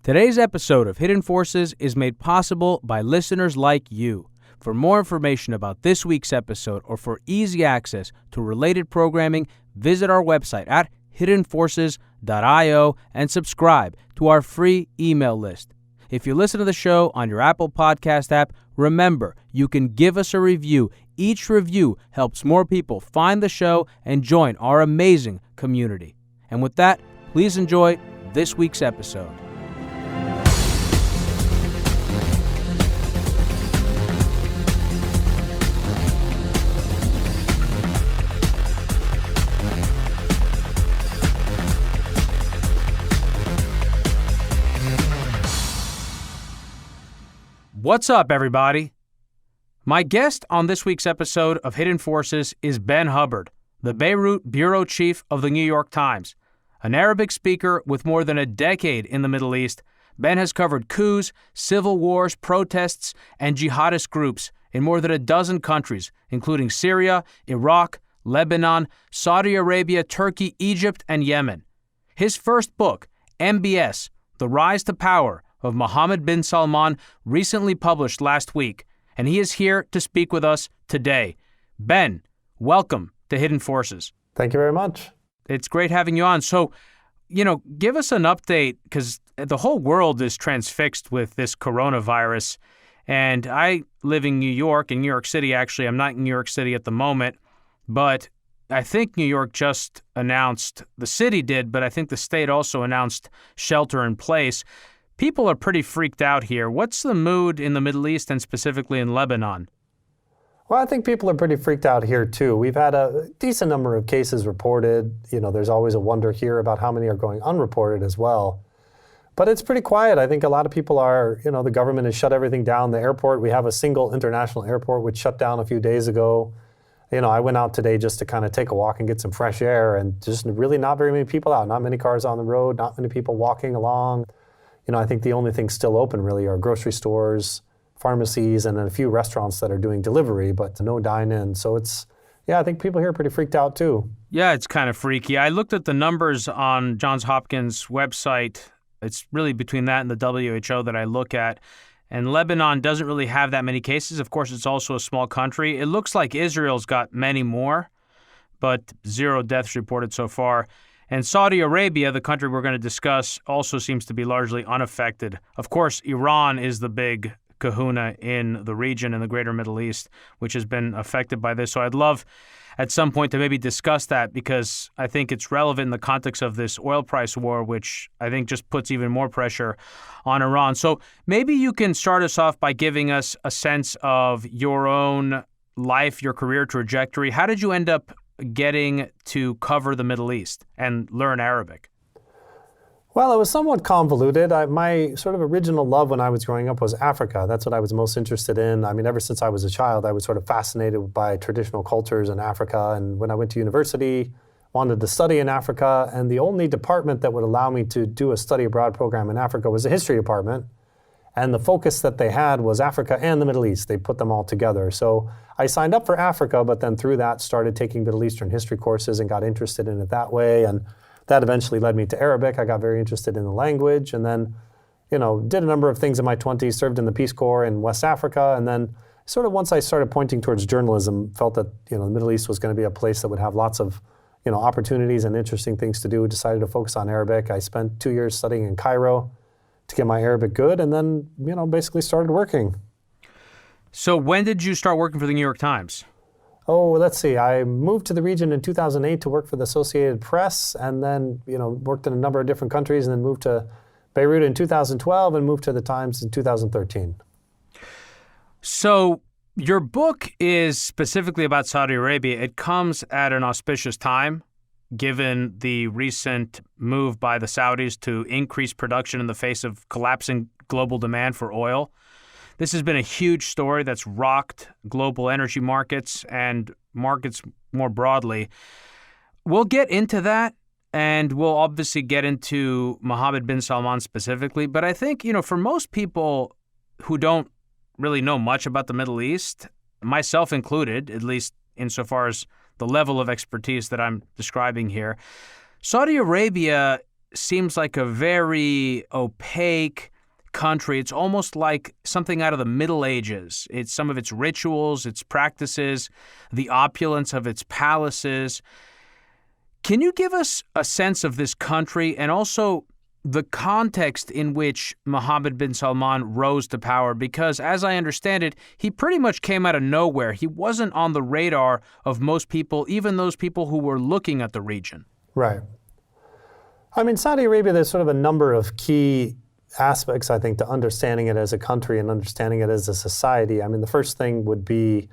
Today's episode of Hidden Forces is made possible by listeners like you. For more information about this week's episode or for easy access to related programming, visit our website at hiddenforces.io and subscribe to our free email list. If you listen to the show on your Apple Podcast app, remember, you can give us a review. Each review helps more people find the show and join our amazing community. And with that, please enjoy this week's episode. What's up, everybody? My guest on this week's episode of Hidden Forces is Ben Hubbard, the Beirut bureau chief of the New York Times. An Arabic speaker with more than a decade in the Middle East, Ben has covered coups, civil wars, protests, and jihadist groups in more than a dozen countries, including Syria, Iraq, Lebanon, Saudi Arabia, Turkey, Egypt, and Yemen. His first book, MBS, The Rise to Power of Mohammed bin Salman, recently published last week, and he is here to speak with us today. Ben, welcome to Hidden Forces. Thank you very much. It's great having you on. So, give us an update, because the whole world is transfixed with this coronavirus, and I live in New York City, actually. I'm not in New York City at the moment, but I think New York just announced, the city did, but I think the state also announced shelter in place. People are pretty freaked out here. What's the mood in the Middle East and specifically in Lebanon? Well, I think people are pretty freaked out here, too. We've had a decent number of cases reported. There's always a wonder here about how many are going unreported as well. But it's pretty quiet. I think a lot of people are, the government has shut everything down. The airport, we have a single international airport which shut down a few days ago. I went out today just to kind of take a walk and get some fresh air, and just really not very many people out. Not many cars on the road, not many people walking along. I think the only things still open really are grocery stores, pharmacies, and then a few restaurants that are doing delivery, but no dine-in. So I think people here are pretty freaked out too. Yeah, it's kind of freaky. I looked at the numbers on Johns Hopkins' website. It's really between that and the WHO that I look at. And Lebanon doesn't really have that many cases. Of course, it's also a small country. It looks like Israel's got many more, but 0 deaths reported so far. And Saudi Arabia, the country we're going to discuss, also seems to be largely unaffected. Of course, Iran is the big kahuna in the region, in the greater Middle East, which has been affected by this. So I'd love at some point to maybe discuss that, because I think it's relevant in the context of this oil price war, which I think just puts even more pressure on Iran. So maybe you can start us off by giving us a sense of your own life, your career trajectory. How did you end up getting to cover the Middle East and learn Arabic? Well, it was somewhat convoluted. My sort of original love when I was growing up was Africa. That's what I was most interested in. Ever since I was a child, I was sort of fascinated by traditional cultures in Africa. And when I went to university, wanted to study in Africa. And the only department that would allow me to do a study abroad program in Africa was the history department. And the focus that they had was Africa and the Middle East. They put them all together. So I signed up for Africa, but then through that started taking Middle Eastern history courses and got interested in it that way. And that eventually led me to Arabic. I got very interested in the language, and then, did a number of things in my 20s, served in the Peace Corps in West Africa. And then sort of once I started pointing towards journalism, felt that, the Middle East was going to be a place that would have lots of, opportunities and interesting things to do. Decided to focus on Arabic. I spent 2 years studying in Cairo to get my Arabic good, and then, basically started working. So when did you start working for the New York Times? Oh, let's see. I moved to the region in 2008 to work for the Associated Press, and then, worked in a number of different countries, and then moved to Beirut in 2012 and moved to the Times in 2013. So your book is specifically about Saudi Arabia. It comes at an auspicious time, given the recent move by the Saudis to increase production in the face of collapsing global demand for oil. This has been a huge story that's rocked global energy markets and markets more broadly. We'll get into that, and we'll obviously get into Mohammed bin Salman specifically. But I think, for most people who don't really know much about the Middle East, myself included, at least insofar as the level of expertise that I'm describing here, Saudi Arabia seems like a very opaque country. It's almost like something out of the Middle Ages. It's some of its rituals, its practices, the opulence of its palaces. Can you give us a sense of this country and also the context in which Mohammed bin Salman rose to power? Because as I understand it, he pretty much came out of nowhere. He wasn't on the radar of most people, even those people who were looking at the region. Right. I mean, Saudi Arabia, there's sort of a number of key aspects, I think, to understanding it as a country and understanding it as a society. I mean, the first thing would be,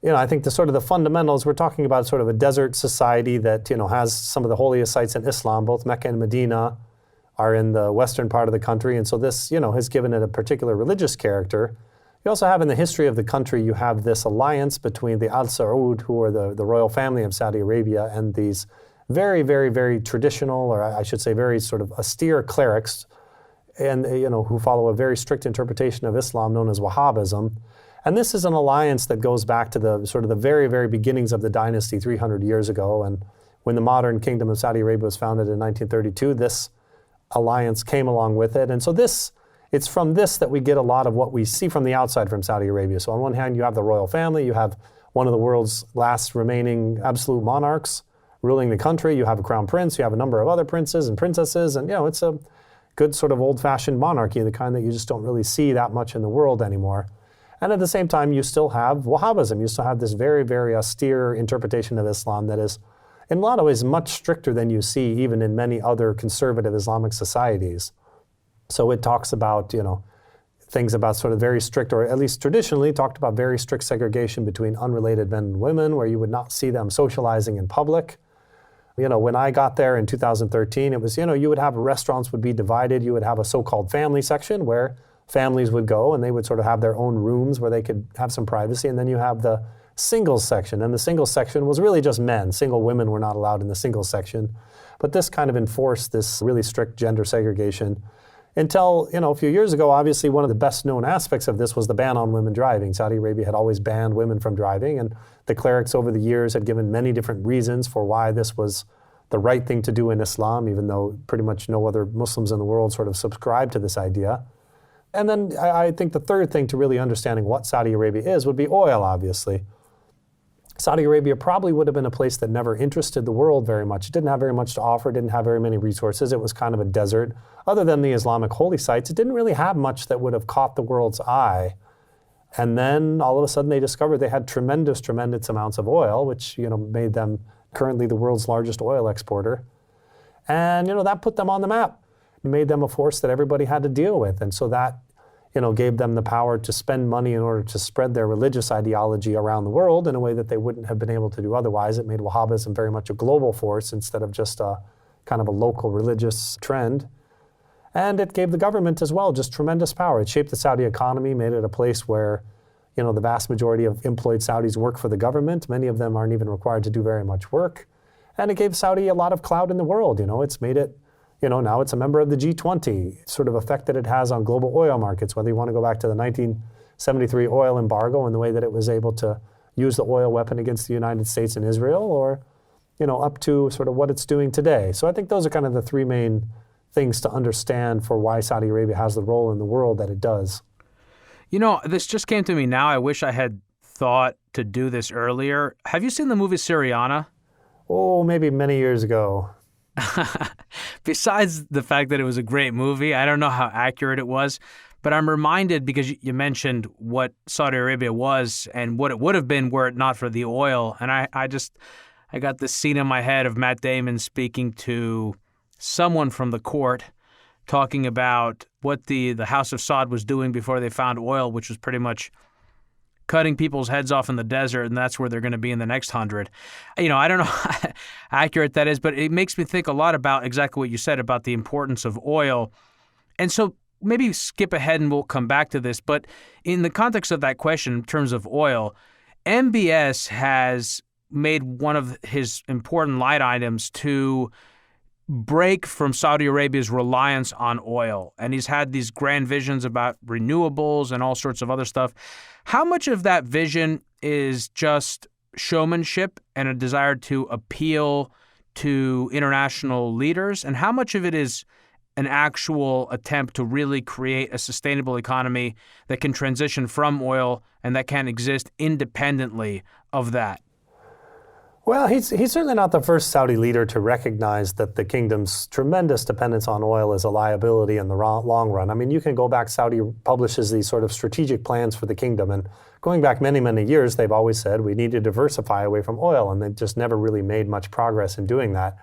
I think the sort of the fundamentals, we're talking about sort of a desert society that, has some of the holiest sites in Islam. Both Mecca and Medina are in the western part of the country. And so this, has given it a particular religious character. You also have in the history of the country, you have this alliance between the Al Saud, who are the royal family of Saudi Arabia, and these very, very, very traditional, or I should say very sort of austere clerics, and who follow a very strict interpretation of Islam known as Wahhabism. And this is an alliance that goes back to the sort of the very, very beginnings of the dynasty 300 years ago. And when the modern kingdom of Saudi Arabia was founded in 1932, this alliance came along with it. And so it's from this that we get a lot of what we see from the outside from Saudi Arabia. So on one hand, you have the royal family, you have one of the world's last remaining absolute monarchs ruling the country, you have a crown prince, you have a number of other princes and princesses, and it's a good sort of old-fashioned monarchy, the kind that you just don't really see that much in the world anymore. And at the same time, you still have Wahhabism. You still have this very, very austere interpretation of Islam that is, in a lot of ways, much stricter than you see even in many other conservative Islamic societies. So it talks about, things about sort of very strict, or at least traditionally talked about very strict segregation between unrelated men and women, where you would not see them socializing in public. When I got there in 2013, it was, you would have restaurants would be divided. You would have a so-called family section where families would go and they would sort of have their own rooms where they could have some privacy. And then you have the singles section. And the singles section was really just men. Single women were not allowed in the singles section. But this kind of enforced this really strict gender segregation until, a few years ago, obviously one of the best known aspects of this was the ban on women driving. Saudi Arabia had always banned women from driving, and the clerics over the years had given many different reasons for why this was the right thing to do in Islam, even though pretty much no other Muslims in the world sort of subscribe to this idea. And then I think the third thing to really understanding what Saudi Arabia is would be oil, obviously. Saudi Arabia probably would have been a place that never interested the world very much. It didn't have very much to offer, didn't have very many resources. It was kind of a desert. Other than the Islamic holy sites, it didn't really have much that would have caught the world's eye. And then all of a sudden they discovered they had tremendous, tremendous amounts of oil, which, made them currently the world's largest oil exporter. And, that put them on the map. It made them a force that everybody had to deal with. And so that, gave them the power to spend money in order to spread their religious ideology around the world in a way that they wouldn't have been able to do otherwise. It made Wahhabism very much a global force instead of just a kind of a local religious trend. And it gave the government as well just tremendous power. It shaped the Saudi economy, made it a place where, the vast majority of employed Saudis work for the government. Many of them aren't even required to do very much work. And it gave Saudi a lot of clout in the world. It's made it, now it's a member of the G20, sort of effect that it has on global oil markets, whether you want to go back to the 1973 oil embargo and the way that it was able to use the oil weapon against the United States and Israel, or, up to sort of what it's doing today. So I think those are kind of the three main things to understand for why Saudi Arabia has the role in the world that it does. This just came to me now. I wish I had thought to do this earlier. Have you seen the movie Syriana? Oh, maybe many years ago. Besides the fact that it was a great movie, I don't know how accurate it was, but I'm reminded because you mentioned what Saudi Arabia was and what it would have been were it not for the oil. And I got this scene in my head of Matt Damon speaking to someone from the court talking about what the House of Saud was doing before they found oil, which was pretty much cutting people's heads off in the desert, and that's where they're going to be in the next 100. I don't know how accurate that is, but it makes me think a lot about exactly what you said about the importance of oil. And so maybe skip ahead and we'll come back to this, but in the context of that question, in terms of oil, MBS has made one of his important line items to break from Saudi Arabia's reliance on oil. And he's had these grand visions about renewables and all sorts of other stuff. How much of that vision is just showmanship and a desire to appeal to international leaders, and how much of it is an actual attempt to really create a sustainable economy that can transition from oil and that can exist independently of that? Well, he's certainly not the first Saudi leader to recognize that the kingdom's tremendous dependence on oil is a liability in the long run. I mean, you can go back, Saudi publishes these sort of strategic plans for the kingdom, and going back many, many years, they've always said we need to diversify away from oil, and they've just never really made much progress in doing that.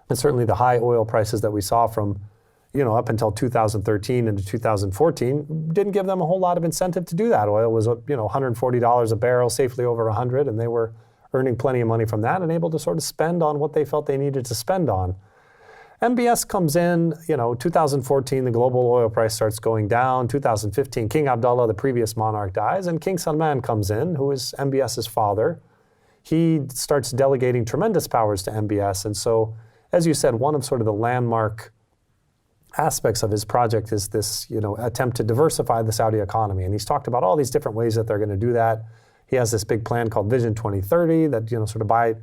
And certainly the high oil prices that we saw from up until 2013 into 2014 didn't give them a whole lot of incentive to do that. Oil was $140 a barrel, safely over 100, and they were earning plenty of money from that and able to sort of spend on what they felt they needed to spend on. MBS comes in, 2014, the global oil price starts going down. 2015, King Abdullah, the previous monarch, dies, and King Salman comes in, who is MBS's father. He starts delegating tremendous powers to MBS, and so, as you said, one of sort of the landmark aspects of his project is this, attempt to diversify the Saudi economy. And he's talked about all these different ways that they're going to do that. He has this big plan called Vision 2030 that, sort of by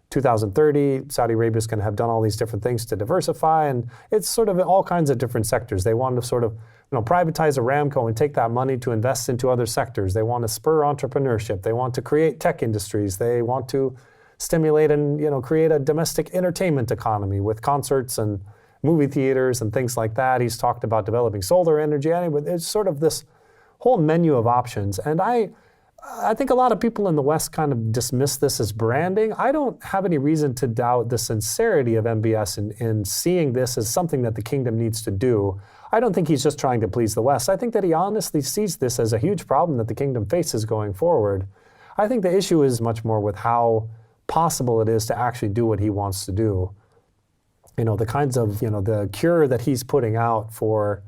2030, Saudi Arabia is going to have done all these different things to diversify. And it's sort of all kinds of different sectors. They want to sort of, privatize Aramco and take that money to invest into other sectors. They want to spur entrepreneurship. They want to create tech industries. They want to stimulate and, create a domestic entertainment economy with concerts and movie theaters and things like that. He's talked about developing solar energy. Anyway, it's sort of this whole menu of options. And I think a lot of people in the West kind of dismiss this as branding. I don't have any reason to doubt the sincerity of MBS in seeing this as something that the kingdom needs to do. I don't think he's just trying to please the West. I think that he honestly sees this as a huge problem that the kingdom faces going forward. I think the issue is much more with how possible it is to actually do what he wants to do. The kinds of, the cure that he's putting out for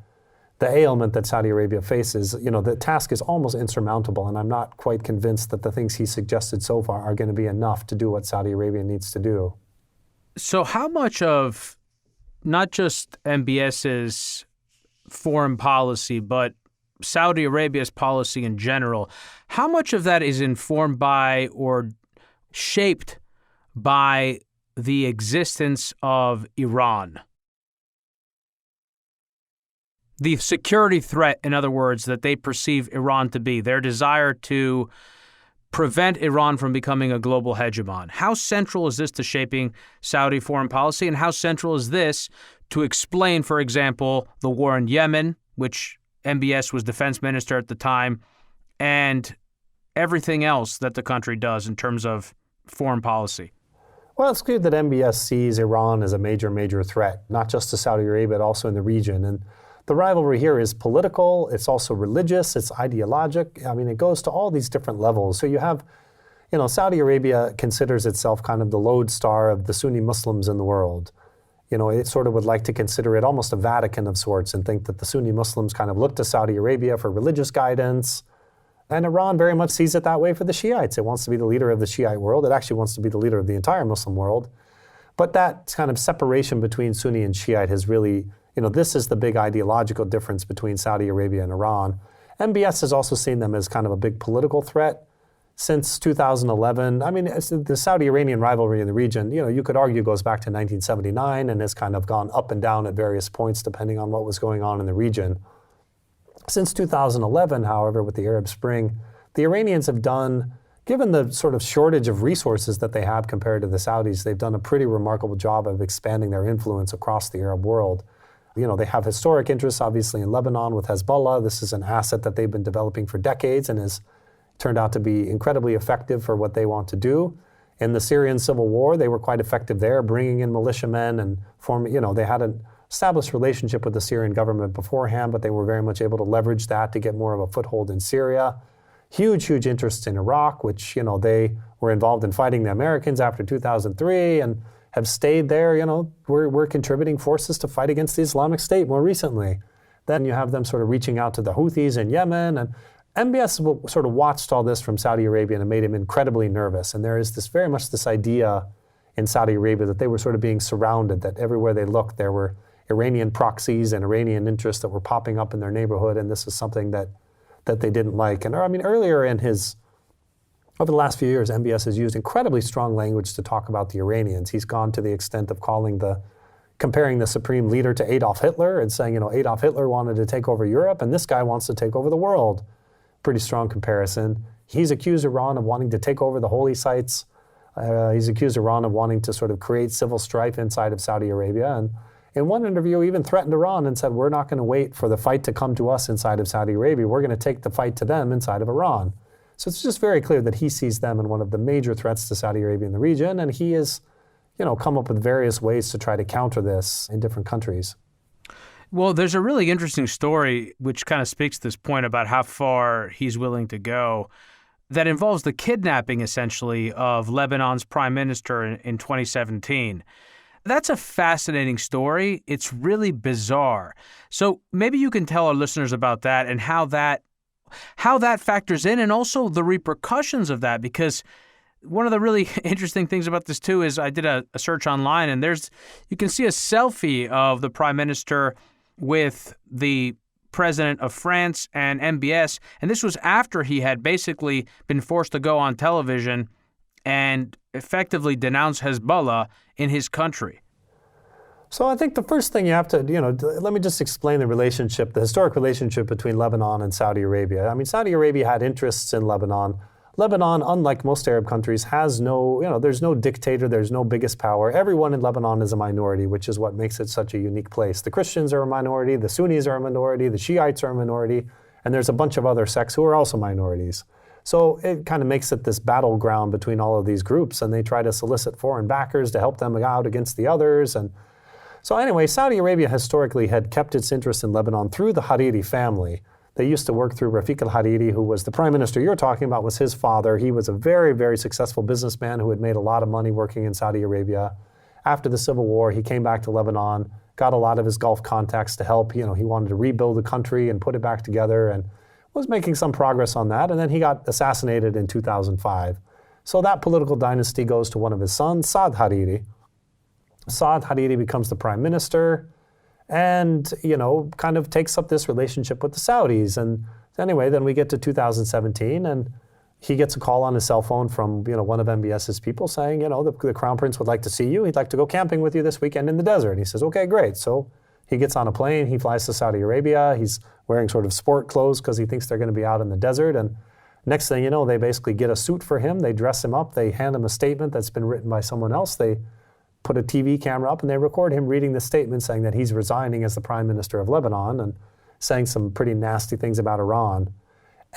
the ailment that Saudi Arabia faces, the task is almost insurmountable, and I'm not quite convinced that the things he suggested so far are going to be enough to do what Saudi Arabia needs to do. So how much of not just MBS's foreign policy, but Saudi Arabia's policy in general, how much of that is informed by or shaped by the existence of Iran? The security threat, in other words, that they perceive Iran to be, their desire to prevent Iran from becoming a global hegemon. How central is this to shaping Saudi foreign policy, and how central is this to explain, for example, the war in Yemen, which MBS was defense minister at the time, and everything else that the country does in terms of foreign policy? Well, it's clear that MBS sees Iran as a major, major threat, not just to Saudi Arabia, but also in the region. And the rivalry here is political, it's also religious, it's ideologic. I mean, it goes to all these different levels. So you have, Saudi Arabia considers itself kind of the lodestar of the Sunni Muslims in the world. It sort of would like to consider it almost a Vatican of sorts and think that the Sunni Muslims kind of look to Saudi Arabia for religious guidance. And Iran very much sees it that way for the Shiites. It wants to be the leader of the Shiite world. It actually wants to be the leader of the entire Muslim world. But that kind of separation between Sunni and Shiite has really, this is the big ideological difference between Saudi Arabia and Iran. MBS has also seen them as kind of a big political threat since 2011. I mean, the Saudi-Iranian rivalry in the region, you could argue goes back to 1979 and has kind of gone up and down at various points depending on what was going on in the region. Since 2011, however, with the Arab Spring, the Iranians have done, given the sort of shortage of resources that they have compared to the Saudis, they've done a pretty remarkable job of expanding their influence across the Arab world. They have historic interests, obviously, in Lebanon with Hezbollah. This is an asset that they've been developing for decades and has turned out to be incredibly effective for what they want to do. In the Syrian civil war, they were quite effective there, bringing in militiamen and forming, they had an established relationship with the Syrian government beforehand, but they were very much able to leverage that to get more of a foothold in Syria. Huge, huge interest in Iraq, which, they were involved in fighting the Americans after 2003 and have stayed there. We're contributing forces to fight against the Islamic State more recently. Then you have them sort of reaching out to the Houthis in Yemen. And MBS sort of watched all this from Saudi Arabia and it made him incredibly nervous. And there is very much this idea in Saudi Arabia that they were sort of being surrounded, that everywhere they looked there were Iranian proxies and Iranian interests that were popping up in their neighborhood, and this is something that they didn't like. And I mean, earlier in his Over the last few years, MBS has used incredibly strong language to talk about the Iranians. He's gone to the extent of comparing the supreme leader to Adolf Hitler and saying, Adolf Hitler wanted to take over Europe and this guy wants to take over the world. Pretty strong comparison. He's accused Iran of wanting to take over the holy sites. He's accused Iran of wanting to sort of create civil strife inside of Saudi Arabia. And in one interview, even threatened Iran and said, we're not going to wait for the fight to come to us inside of Saudi Arabia. We're going to take the fight to them inside of Iran. So it's just very clear that he sees them as one of the major threats to Saudi Arabia in the region. And he has, come up with various ways to try to counter this in different countries. Well, there's a really interesting story which kind of speaks to this point about how far he's willing to go that involves the kidnapping, essentially, of Lebanon's prime minister in 2017. That's a fascinating story. It's really bizarre. So maybe you can tell our listeners about that and how that factors in and also the repercussions of that, because one of the really interesting things about this, too, is I did a search online and you can see a selfie of the prime minister with the president of France and MBS. And this was after he had basically been forced to go on television and effectively denounce Hezbollah in his country. So I think the first thing you have to, let me just explain the historic relationship between Lebanon and Saudi Arabia. I mean, Saudi Arabia had interests in Lebanon. Lebanon, unlike most Arab countries, has there's no dictator, there's no biggest power. Everyone in Lebanon is a minority, which is what makes it such a unique place. The Christians are a minority, the Sunnis are a minority, the Shiites are a minority, and there's a bunch of other sects who are also minorities. So it kind of makes it this battleground between all of these groups, and they try to solicit foreign backers to help them out against the others. And so anyway, Saudi Arabia historically had kept its interest in Lebanon through the Hariri family. They used to work through Rafiq al-Hariri, who was the prime minister you're talking about, was his father. He was a very, very successful businessman who had made a lot of money working in Saudi Arabia. After the Civil War, he came back to Lebanon, got a lot of his Gulf contacts to help. He wanted to rebuild the country and put it back together and was making some progress on that. And then he got assassinated in 2005. So that political dynasty goes to one of his sons, Saad Hariri. Saad Hariri becomes the prime minister and, kind of takes up this relationship with the Saudis. And anyway, then we get to 2017 and he gets a call on his cell phone from, one of MBS's people saying, the Crown Prince would like to see you. He'd like to go camping with you this weekend in the desert. And he says, okay, great. So he gets on a plane, he flies to Saudi Arabia. He's wearing sort of sport clothes because he thinks they're going to be out in the desert. And next thing you know, they basically get a suit for him. They dress him up. They hand him a statement that's been written by someone else. They put a TV camera up and they record him reading the statement saying that he's resigning as the prime minister of Lebanon and saying some pretty nasty things about Iran.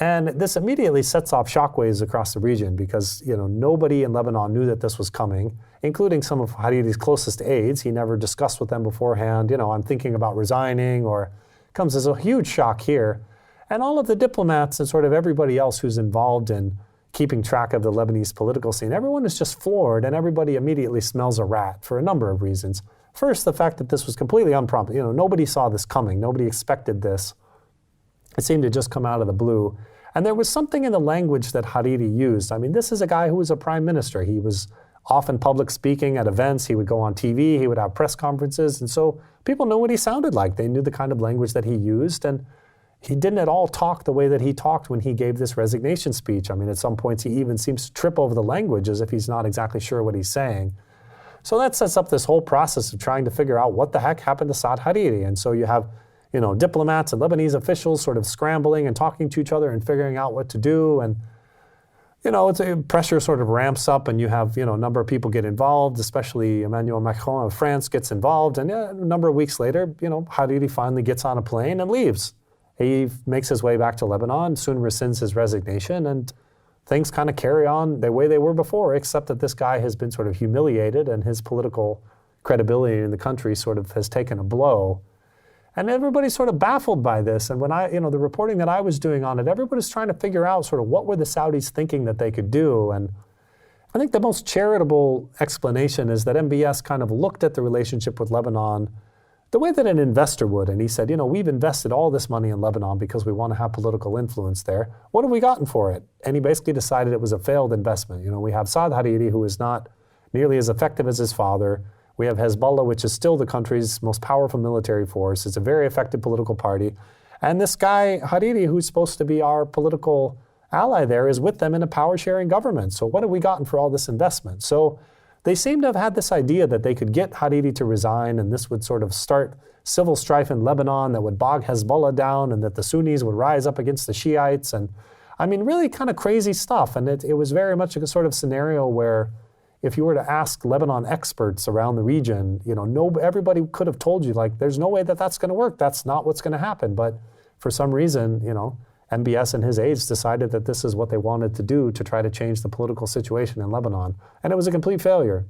And this immediately sets off shockwaves across the region because, nobody in Lebanon knew that this was coming, including some of Hariri's closest aides. He never discussed with them beforehand, I'm thinking about resigning, or comes as a huge shock here. And all of the diplomats and sort of everybody else who's involved in keeping track of the Lebanese political scene, everyone is just floored and everybody immediately smells a rat for a number of reasons. First, the fact that this was completely unprompted. Nobody saw this coming. Nobody expected this. It seemed to just come out of the blue. And there was something in the language that Hariri used. I mean, this is a guy who was a prime minister. He was often public speaking at events. He would go on TV. He would have press conferences. And so people knew what he sounded like. They knew the kind of language that he used. And he didn't at all talk the way that he talked when he gave this resignation speech. I mean, at some points, he even seems to trip over the language as if he's not exactly sure what he's saying. So that sets up this whole process of trying to figure out what the heck happened to Saad Hariri. And so you have, diplomats and Lebanese officials sort of scrambling and talking to each other and figuring out what to do. And, pressure sort of ramps up and you have, a number of people get involved, especially Emmanuel Macron of France gets involved. And a number of weeks later, Hariri finally gets on a plane and leaves. He makes his way back to Lebanon, soon rescinds his resignation, and things kind of carry on the way they were before, except that this guy has been sort of humiliated and his political credibility in the country sort of has taken a blow. And everybody's sort of baffled by this. And when the reporting that I was doing on it, everybody's trying to figure out sort of what were the Saudis thinking that they could do. And I think the most charitable explanation is that MBS kind of looked at the relationship with Lebanon the way that an investor would. And he said, we've invested all this money in Lebanon because we want to have political influence there. What have we gotten for it? And he basically decided it was a failed investment. We have Saad Hariri, who is not nearly as effective as his father. We have Hezbollah, which is still the country's most powerful military force. It's a very effective political party. And this guy, Hariri, who's supposed to be our political ally there is with them in a power-sharing government. So what have we gotten for all this investment? So they seem to have had this idea that they could get Hariri to resign, and this would sort of start civil strife in Lebanon that would bog Hezbollah down, and that the Sunnis would rise up against the Shiites. And I mean, really kind of crazy stuff. And it was very much a sort of scenario where if you were to ask Lebanon experts around the region, everybody could have told you, like, there's no way that that's going to work. That's not what's going to happen. But for some reason, MBS and his aides decided that this is what they wanted to do to try to change the political situation in Lebanon. And it was a complete failure.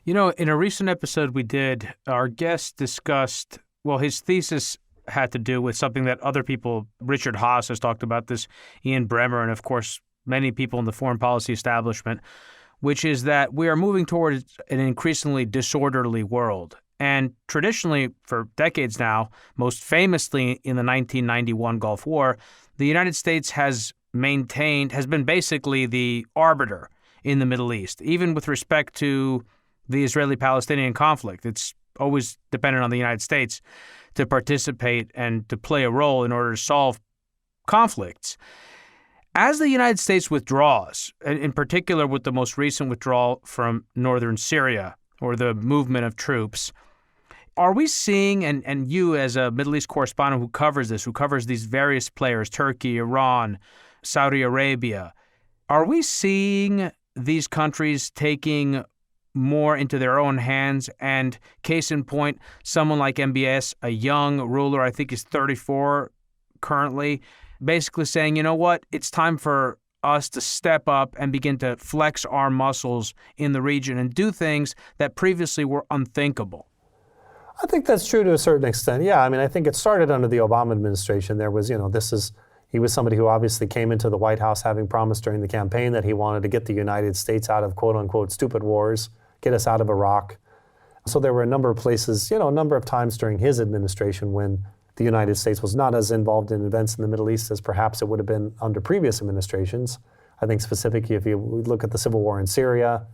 In a recent episode we did, our guest discussed, his thesis had to do with something that other people, Richard Haas has talked about this, Ian Bremmer, and of course, many people in the foreign policy establishment, which is that we are moving towards an increasingly disorderly world. And traditionally, for decades now, most famously in the 1991 Gulf War, the United States has been basically the arbiter in the Middle East, even with respect to the Israeli-Palestinian conflict. It's always dependent on the United States to participate and to play a role in order to solve conflicts. As the United States withdraws, in particular with the most recent withdrawal from northern Syria, or the movement of troops, are we seeing, and you as a Middle East correspondent who covers these various players, Turkey, Iran, Saudi Arabia, are we seeing these countries taking more into their own hands? And case in point, someone like MBS, a young ruler, I think he's 34 currently, basically saying, you know what, it's time for us to step up and begin to flex our muscles in the region and do things that previously were unthinkable. I think that's true to a certain extent. Yeah, I mean, I think it started under the Obama administration. There was, he was somebody who obviously came into the White House having promised during the campaign that he wanted to get the United States out of quote unquote stupid wars, get us out of Iraq. So there were a number of places, a number of times during his administration when the United States was not as involved in events in the Middle East as perhaps it would have been under previous administrations. I think specifically if you look at the civil war in Syria,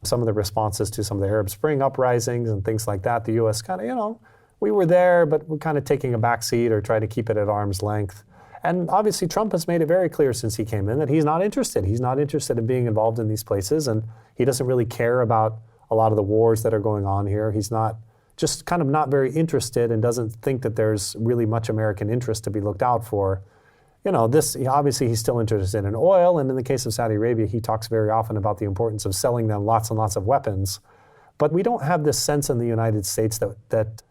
some of the responses to some of the Arab Spring uprisings and things like that, the U.S. kind of, we were there, but we're kind of taking a backseat or trying to keep it at arm's length. And obviously Trump has made it very clear since he came in that he's not interested. He's not interested in being involved in these places, and he doesn't really care about a lot of the wars that are going on here. He's just kind of not very interested and doesn't think that there's really much American interest to be looked out for. Obviously he's still interested in oil, and in the case of Saudi Arabia, he talks very often about the importance of selling them lots and lots of weapons. But we don't have this sense in the United States that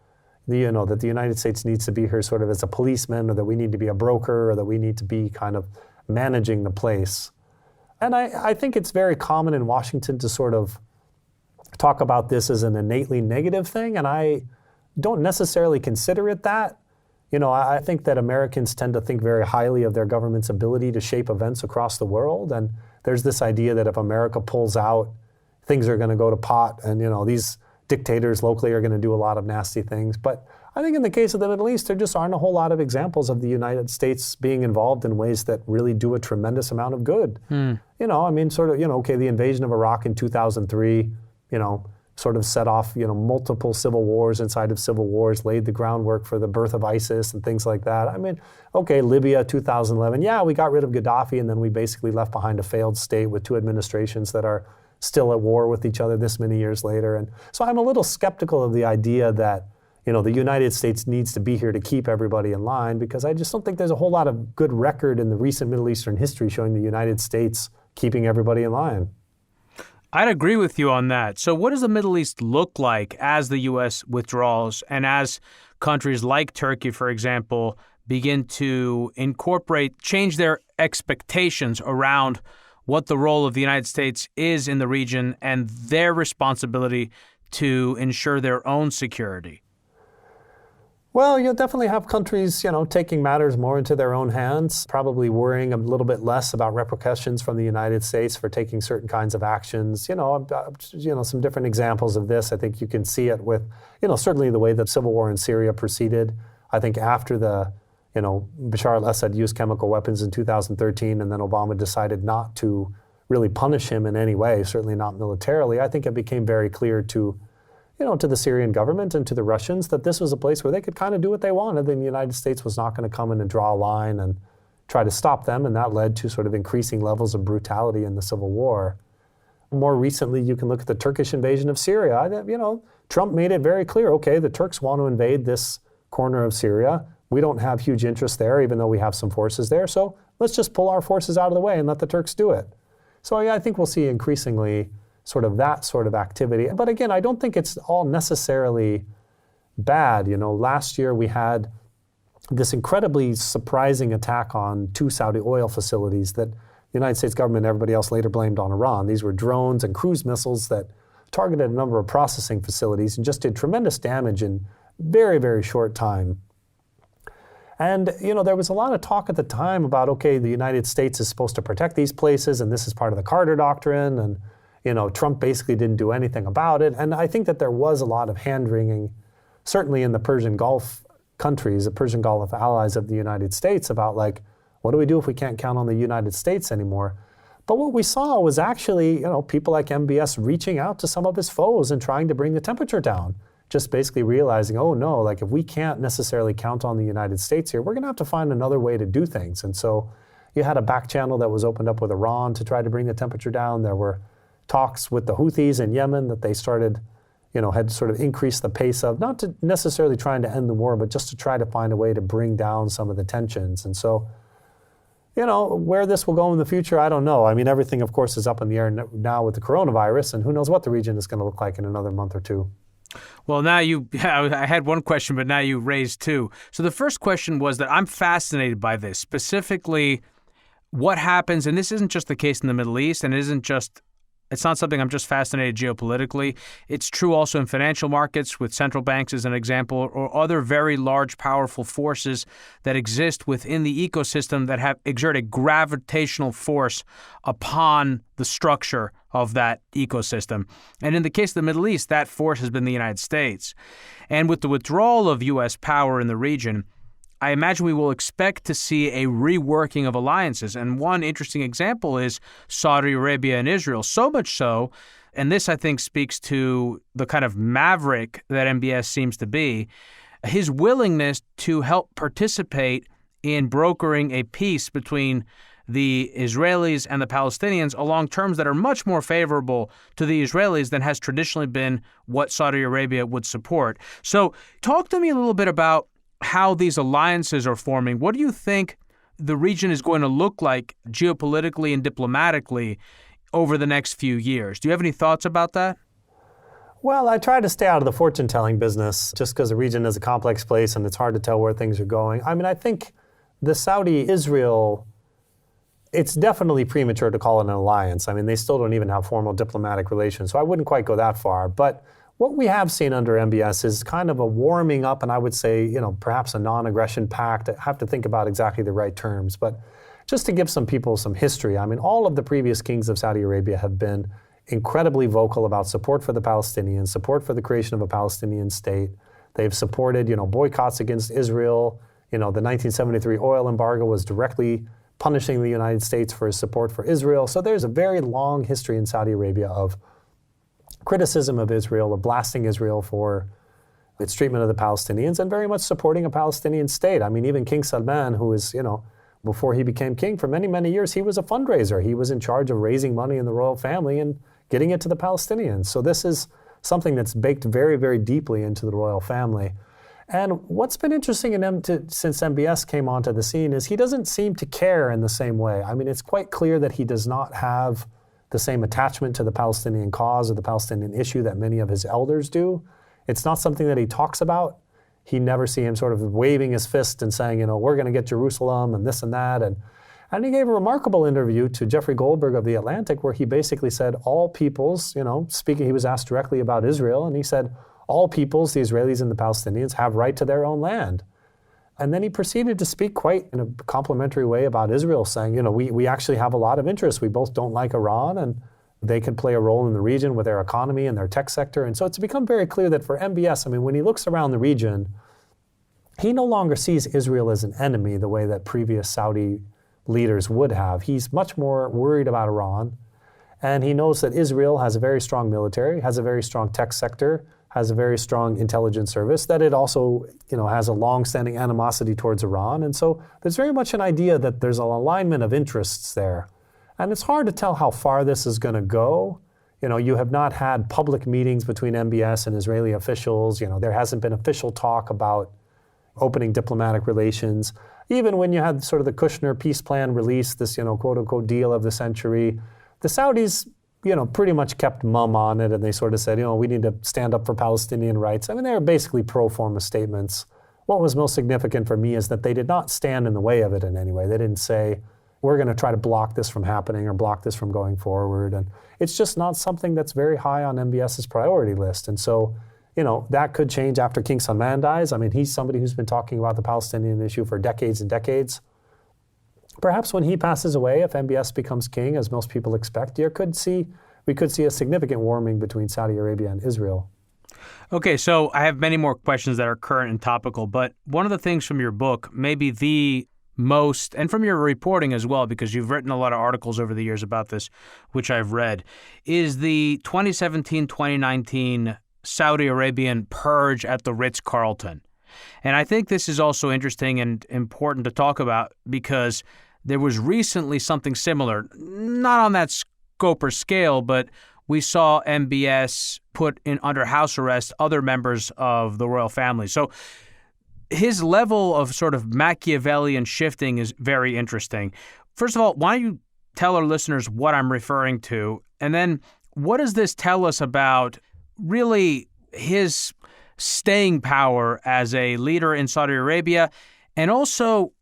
the United States needs to be here sort of as a policeman, or that we need to be a broker, or that we need to be kind of managing the place. And I think it's very common in Washington to sort of talk about this as an innately negative thing, and I don't necessarily consider it that. I think that Americans tend to think very highly of their government's ability to shape events across the world, and there's this idea that if America pulls out, things are going to go to pot, and these dictators locally are going to do a lot of nasty things. But I think in the case of the Middle East, there just aren't a whole lot of examples of the United States being involved in ways that really do a tremendous amount of good. Okay, the invasion of Iraq in 2003, sort of set off, multiple civil wars inside of civil wars, laid the groundwork for the birth of ISIS and things like that. Libya, 2011, yeah, we got rid of Gaddafi, and then we basically left behind a failed state with two administrations that are still at war with each other this many years later. And so I'm a little skeptical of the idea that, the United States needs to be here to keep everybody in line, because I just don't think there's a whole lot of good record in the recent Middle Eastern history showing the United States keeping everybody in line. I'd agree with you on that. So what does the Middle East look like as the U.S. withdraws and as countries like Turkey, for example, begin to change their expectations around what the role of the United States is in the region and their responsibility to ensure their own security? Well, you'll definitely have countries, taking matters more into their own hands, probably worrying a little bit less about repercussions from the United States for taking certain kinds of actions. Some different examples of this. I think you can see it with, certainly the way the civil war in Syria proceeded. I think after the, Bashar al-Assad used chemical weapons in 2013, and then Obama decided not to really punish him in any way, certainly not militarily. I think it became very clear to the Syrian government and to the Russians that this was a place where they could kind of do what they wanted, and the United States was not going to come in and draw a line and try to stop them, and that led to sort of increasing levels of brutality in the civil war. More recently, you can look at the Turkish invasion of Syria. Trump made it very clear, okay, the Turks want to invade this corner of Syria. We don't have huge interest there, even though we have some forces there. So let's just pull our forces out of the way and let the Turks do it. So I think we'll see increasingly sort of that sort of activity. But again, I don't think it's all necessarily bad. Last year we had this incredibly surprising attack on 2 Saudi oil facilities that the United States government and everybody else later blamed on Iran. These were drones and cruise missiles that targeted a number of processing facilities and just did tremendous damage in very, very short time. And, there was a lot of talk at the time about, okay, the United States is supposed to protect these places, and this is part of the Carter Doctrine, and, Trump basically didn't do anything about it. And I think that there was a lot of hand-wringing, certainly in the Persian Gulf countries, the Persian Gulf allies of the United States, about what do we do if we can't count on the United States anymore? But what we saw was actually, people like MBS reaching out to some of his foes and trying to bring the temperature down. Just basically realizing, oh no, if we can't necessarily count on the United States here, we're going to have to find another way to do things. And so you had a back channel that was opened up with Iran to try to bring the temperature down. There were talks with the Houthis in Yemen that they started, had sort of increased the pace of, not to necessarily trying to end the war, but just to try to find a way to bring down some of the tensions. And so, where this will go in the future, I don't know. I mean, everything, of course, is up in the air now with the coronavirus, and who knows what the region is going to look like in another month or two. Well, I had one question, but now you raised 2. So the first question was that I'm fascinated by this, specifically what happens, and this isn't just the case in the Middle East, and it's not something I'm just fascinated geopolitically. It's true also in financial markets, with central banks as an example, or other very large, powerful forces that exist within the ecosystem that exert a gravitational force upon the structure of that ecosystem. And in the case of the Middle East, that force has been the United States. And with the withdrawal of U.S. power in the region, I imagine we will expect to see a reworking of alliances. And one interesting example is Saudi Arabia and Israel. So much so, and this I think speaks to the kind of maverick that MBS seems to be, his willingness to help participate in brokering a peace between the Israelis and the Palestinians along terms that are much more favorable to the Israelis than has traditionally been what Saudi Arabia would support. So talk to me a little bit about how these alliances are forming. What do you think the region is going to look like geopolitically and diplomatically over the next few years? Do you have any thoughts about that? Well, I try to stay out of the fortune-telling business just because the region is a complex place and it's hard to tell where things are going. I mean, I think the Saudi-Israel, it's definitely premature to call it an alliance. I mean, they still don't even have formal diplomatic relations, so I wouldn't quite go that far. But what we have seen under MBS is kind of a warming up, and I would say, perhaps a non-aggression pact. I have to think about exactly the right terms. But just to give some people some history, I mean, all of the previous kings of Saudi Arabia have been incredibly vocal about support for the Palestinians, support for the creation of a Palestinian state. They've supported, boycotts against Israel. The 1973 oil embargo was directly punishing the United States for his support for Israel. So there's a very long history in Saudi Arabia of criticism of Israel, of blasting Israel for its treatment of the Palestinians, and very much supporting a Palestinian state. I mean, even King Salman, who is, before he became king, for many, many years, he was a fundraiser. He was in charge of raising money in the royal family and getting it to the Palestinians. So this is something that's baked very, very deeply into the royal family. And what's been interesting since MBS came onto the scene is he doesn't seem to care in the same way. I mean, it's quite clear that he does not have the same attachment to the Palestinian cause or the Palestinian issue that many of his elders do. It's not something that he talks about. He never see him sort of waving his fist and saying, we're going to get Jerusalem and this and that. And he gave a remarkable interview to Jeffrey Goldberg of The Atlantic where he basically said all peoples, speaking, he was asked directly about Israel, and he said, all peoples, the Israelis and the Palestinians, have right to their own land. And then he proceeded to speak quite in a complimentary way about Israel, saying, we actually have a lot of interest. We both don't like Iran, and they could play a role in the region with their economy and their tech sector. And so it's become very clear that for MBS, I mean, when he looks around the region, he no longer sees Israel as an enemy the way that previous Saudi leaders would have. He's much more worried about Iran. And he knows that Israel has a very strong military, has a very strong tech sector. has a very strong intelligence service, that it also, has a long-standing animosity towards Iran. And so there's very much an idea that there's an alignment of interests there. And it's hard to tell how far this is going to go. You have not had public meetings between MBS and Israeli officials. There hasn't been official talk about opening diplomatic relations. Even when you had sort of the Kushner peace plan release, this, quote unquote deal of the century, the Saudis, pretty much kept mum on it, and they sort of said, we need to stand up for Palestinian rights. I mean, they were basically pro forma statements. What was most significant for me is that they did not stand in the way of it in any way. They didn't say, we're going to try to block this from happening or block this from going forward. And it's just not something that's very high on MBS's priority list. And so, that could change after King Salman dies. I mean, he's somebody who's been talking about the Palestinian issue for decades and decades. Perhaps when he passes away, if MBS becomes king, as most people expect, we could see a significant warming between Saudi Arabia and Israel. Okay, so I have many more questions that are current and topical, but one of the things from your book, maybe the most, and from your reporting as well, because you've written a lot of articles over the years about this, which I've read, is the 2017-2019 Saudi Arabian purge at the Ritz-Carlton. And I think this is also interesting and important to talk about because there was recently something similar, not on that scope or scale, but we saw MBS put in under house arrest other members of the royal family. So his level of sort of Machiavellian shifting is very interesting. First of all, why don't you tell our listeners what I'm referring to? And then what does this tell us about really his staying power as a leader in Saudi Arabia? And also,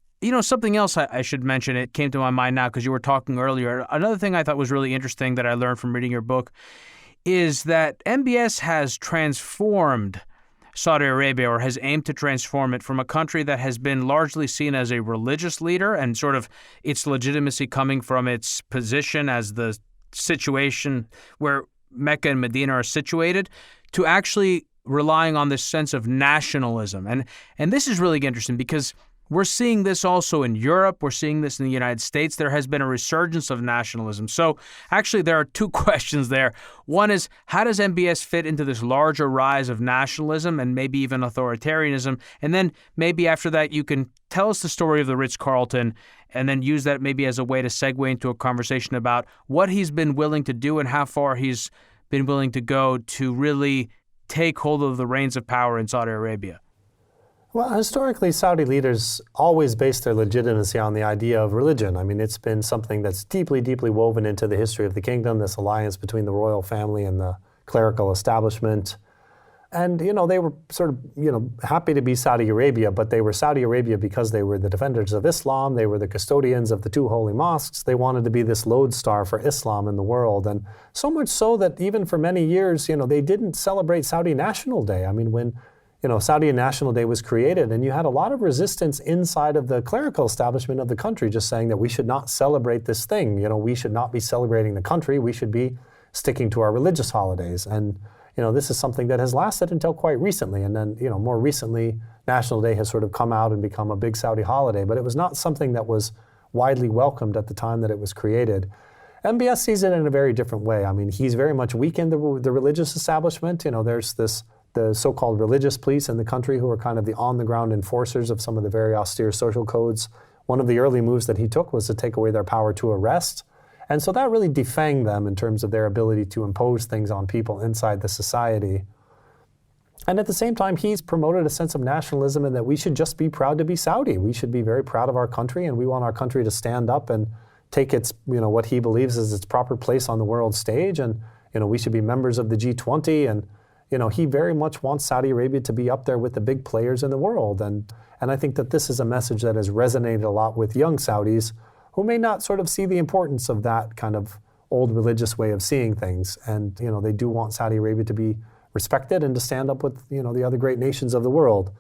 something else I should mention, it came to my mind now because you were talking earlier. Another thing I thought was really interesting that I learned from reading your book is that MBS has transformed Saudi Arabia, or has aimed to transform it from a country that has been largely seen as a religious leader and sort of its legitimacy coming from its position as the situation where Mecca and Medina are situated, to actually relying on this sense of nationalism. And this is really interesting because we're seeing this also in Europe. We're seeing this in the United States. There has been a resurgence of nationalism. So actually, there are two questions there. One is, how does MBS fit into this larger rise of nationalism and maybe even authoritarianism? And then maybe after that, you can tell us the story of the Ritz-Carlton and then use that maybe as a way to segue into a conversation about what he's been willing to do and how far he's been willing to go to really take hold of the reins of power in Saudi Arabia. Well, historically, Saudi leaders always based their legitimacy on the idea of religion. I mean, it's been something that's deeply, deeply woven into the history of the kingdom, this alliance between the royal family and the clerical establishment. And, they were sort of, happy to be Saudi Arabia, but they were Saudi Arabia because they were the defenders of Islam. They were the custodians of the two holy mosques. They wanted to be this lodestar for Islam in the world. And so much so that even for many years, they didn't celebrate Saudi National Day. I mean, when Saudi National Day was created, and you had a lot of resistance inside of the clerical establishment of the country, just saying that we should not celebrate this thing. We should not be celebrating the country. We should be sticking to our religious holidays. And, this is something that has lasted until quite recently. And then, more recently, National Day has sort of come out and become a big Saudi holiday. But it was not something that was widely welcomed at the time that it was created. MBS sees it in a very different way. I mean, he's very much weakened the religious establishment. There's the so-called religious police in the country who are kind of the on-the-ground enforcers of some of the very austere social codes. One of the early moves that he took was to take away their power to arrest. And so that really defanged them in terms of their ability to impose things on people inside the society. And at the same time, he's promoted a sense of nationalism and that we should just be proud to be Saudi. We should be very proud of our country, and we want our country to stand up and take its, what he believes is its proper place on the world stage. And, we should be members of the G20. And, he very much wants Saudi Arabia to be up there with the big players in the world. And I think that this is a message that has resonated a lot with young Saudis who may not sort of see the importance of that kind of old religious way of seeing things. And, they do want Saudi Arabia to be respected and to stand up with, the other great nations of the world.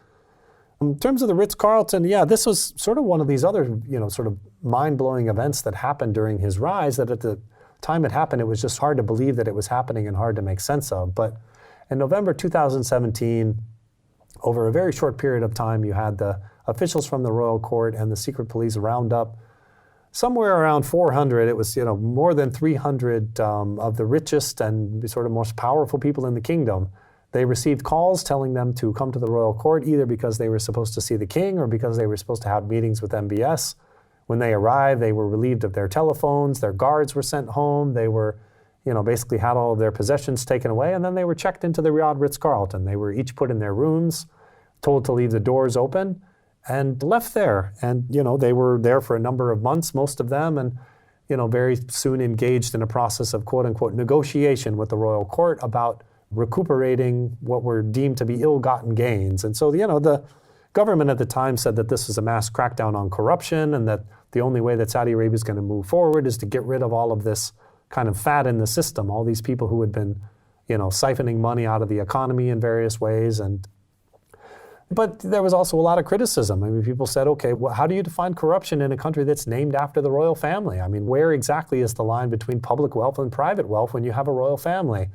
In terms of the Ritz-Carlton, this was sort of one of these other, sort of mind-blowing events that happened during his rise, that at the time it happened, it was just hard to believe that it was happening and hard to make sense of. But in November 2017, over a very short period of time, you had the officials from the royal court and the secret police round up somewhere around 400. It was, more than 300 of the richest and sort of most powerful people in the kingdom. They received calls telling them to come to the royal court either because they were supposed to see the king or because they were supposed to have meetings with MBS. When they arrived, they were relieved of their telephones, their guards were sent home, they were, basically had all of their possessions taken away, and then they were checked into the Riyadh Ritz-Carlton. They were each put in their rooms, told to leave the doors open, and left there. And, they were there for a number of months, most of them, and, very soon engaged in a process of quote-unquote negotiation with the royal court about recuperating what were deemed to be ill-gotten gains. And so, the government at the time said that this was a mass crackdown on corruption and that the only way that Saudi Arabia is going to move forward is to get rid of all of this kind of fat in the system, all these people who had been, siphoning money out of the economy in various ways. But there was also a lot of criticism. I mean, people said, okay, well, how do you define corruption in a country that's named after the royal family? I mean, where exactly is the line between public wealth and private wealth when you have a royal family?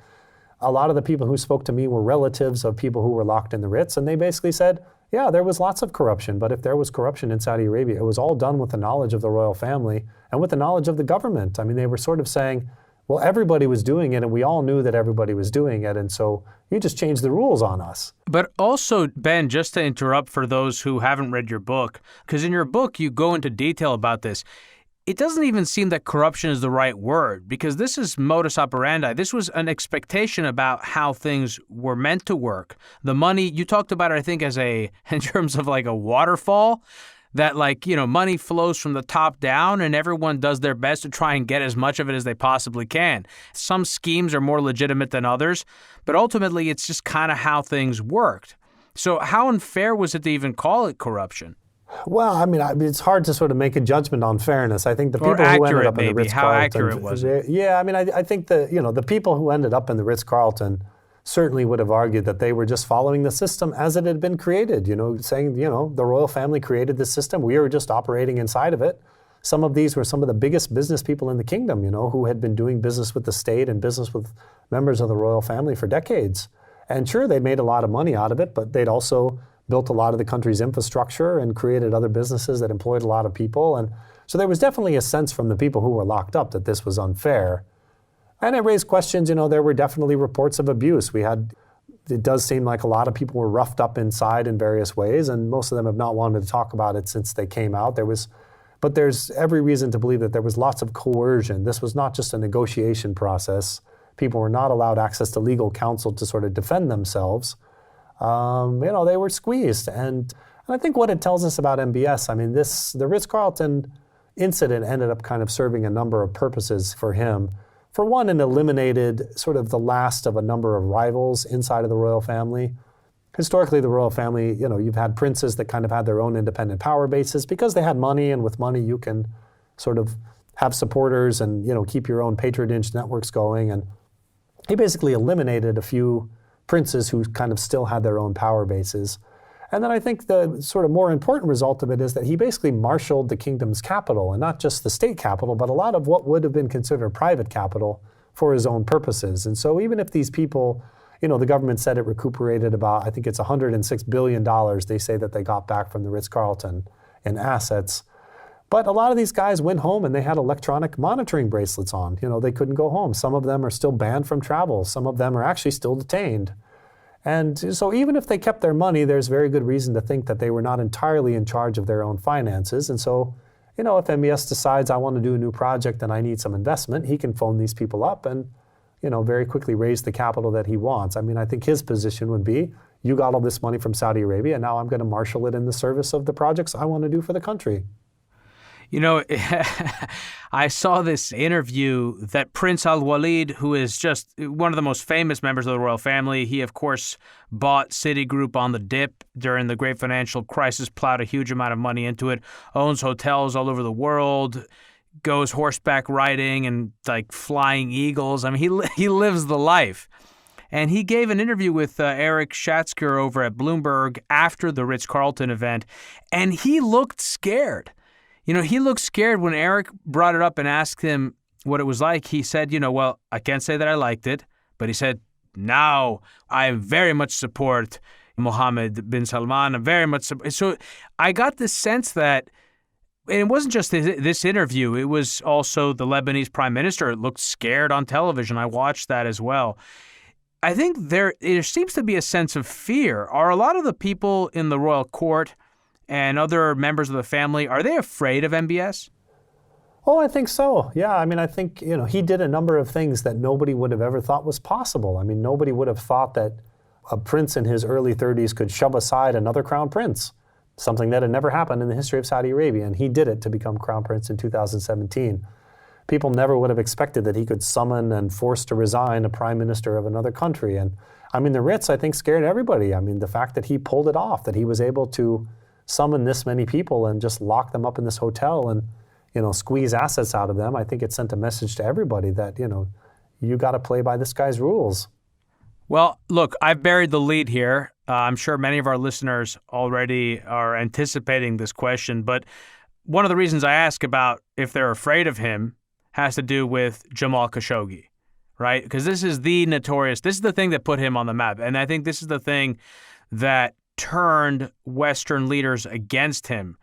A lot of the people who spoke to me were relatives of people who were locked in the Ritz, and they basically said, yeah, there was lots of corruption, but if there was corruption in Saudi Arabia, it was all done with the knowledge of the royal family and with the knowledge of the government. I mean, they were sort of saying, well, everybody was doing it, and we all knew that everybody was doing it, and so you just changed the rules on us. But also, Ben, just to interrupt for those who haven't read your book, because in your book you go into detail about this, it doesn't even seem that corruption is the right word, because this is modus operandi. This was an expectation about how things were meant to work. The money, you talked about it, I think, in terms of like a waterfall, that money flows from the top down and everyone does their best to try and get as much of it as they possibly can. Some schemes are more legitimate than others, but ultimately it's just kind of how things worked. So how unfair was it to even call it corruption? Well, I mean, it's hard to sort of make a judgment on fairness. I think the people who ended up in the Ritz-Carlton... How accurate was it? Yeah, I mean, I think the people who ended up in the Ritz-Carlton certainly would have argued that they were just following the system as it had been created, saying, the royal family created this system. We were just operating inside of it. Some of these were some of the biggest business people in the kingdom, who had been doing business with the state and business with members of the royal family for decades. And sure, they'd made a lot of money out of it, but they'd also built a lot of the country's infrastructure and created other businesses that employed a lot of people. And so there was definitely a sense from the people who were locked up that this was unfair. And it raised questions, there were definitely reports of abuse. It does seem like a lot of people were roughed up inside in various ways, and most of them have not wanted to talk about it since they came out. But there's every reason to believe that there was lots of coercion. This was not just a negotiation process. People were not allowed access to legal counsel to sort of defend themselves. They were squeezed. And I think what it tells us about MBS, I mean, the Ritz-Carlton incident ended up kind of serving a number of purposes for him. For one, it eliminated sort of the last of a number of rivals inside of the royal family. Historically, the royal family, you've had princes that kind of had their own independent power bases because they had money, and with money you can sort of have supporters and, keep your own patronage networks going. And he basically eliminated a few princes who kind of still had their own power bases. And then I think the sort of more important result of it is that he basically marshaled the kingdom's capital, and not just the state capital, but a lot of what would have been considered private capital for his own purposes. And so even if these people, the government said it recuperated about, I think it's $106 billion they say that they got back from the Ritz-Carlton in assets. But a lot of these guys went home and they had electronic monitoring bracelets on. They couldn't go home. Some of them are still banned from travel. Some of them are actually still detained. And so even if they kept their money, there's very good reason to think that they were not entirely in charge of their own finances. And so, if MBS decides I want to do a new project and I need some investment, he can phone these people up and, very quickly raise the capital that he wants. I mean, I think his position would be, you got all this money from Saudi Arabia, and now I'm going to marshal it in the service of the projects I want to do for the country. I saw this interview that Prince Al-Walid, who is just one of the most famous members of the royal family, he, of course, bought Citigroup on the dip during the great financial crisis, plowed a huge amount of money into it, owns hotels all over the world, goes horseback riding and flying eagles. I mean, he lives the life. And he gave an interview with Eric Schatzker over at Bloomberg after the Ritz-Carlton event, and he looked scared. He looked scared when Eric brought it up and asked him what it was like. He said, well, I can't say that I liked it, but he said, now I very much support Mohammed bin Salman. So I got this sense that, and it wasn't just this interview, it was also the Lebanese prime minister looked scared on television. I watched that as well. I think there seems to be a sense of fear. Are a lot of the people in the royal court and other members of the family, are they afraid of MBS? Oh, I think so. Yeah, I mean, I think, he did a number of things that nobody would have ever thought was possible. I mean, nobody would have thought that a prince in his early 30s could shove aside another crown prince, something that had never happened in the history of Saudi Arabia, and he did it to become crown prince in 2017. People never would have expected that he could summon and force to resign a prime minister of another country. And I mean, the Ritz, I think, scared everybody. I mean, the fact that he pulled it off, that he was able to summon this many people and just lock them up in this hotel and squeeze assets out of them, I think it sent a message to everybody that, you got to play by this guy's rules. Well, look, I've buried the lead here. I'm sure many of our listeners already are anticipating this question, but one of the reasons I ask about if they're afraid of him has to do with Jamal Khashoggi, right? Because this is this is the thing that put him on the map. And I think this is the thing that turned Western leaders against him.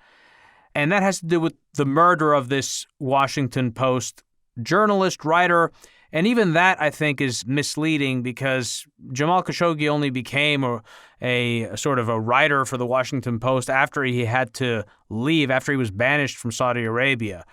And that has to do with the murder of this Washington Post journalist, writer. And even that, I think, is misleading because Jamal Khashoggi only became a sort of a writer for the Washington Post after he had to leave, after he was banished from Saudi Arabia.